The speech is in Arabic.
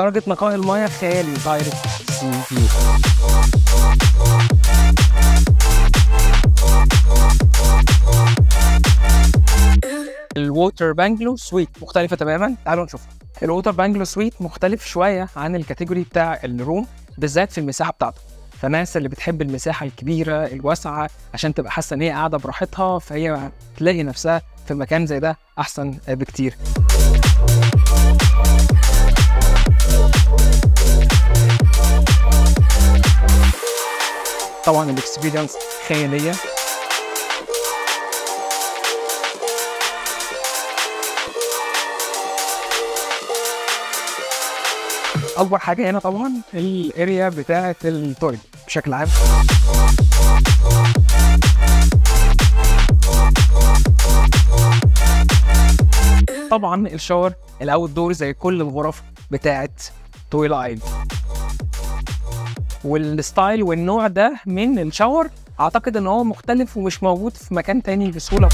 درجة نقاء المياه خيالي دايركت سي فيو. الووتر بانجلو سويت مختلفة تماما، تعالوا نشوفها. الووتر بانجلو سويت مختلف شوية عن الكاتيجوري بتاع الروم، بالذات في المساحة بتاعته. فالناس اللي بتحب المساحة الكبيرة الواسعة عشان تبقى حاسة ان هي قاعدة براحتها، فهي تلاقي نفسها في مكان زي ده احسن بكتير. طبعا الاكسبيرينس خيالية. اكبر حاجه هنا طبعا الاريا بتاعه التويلت بشكل عام. طبعا الشاور الاوت دور زي كل الغرف بتاعه تويل ايلاند. والستايل والنوع ده من الشاور اعتقد ان هو مختلف ومش موجود في مكان تاني بسهوله.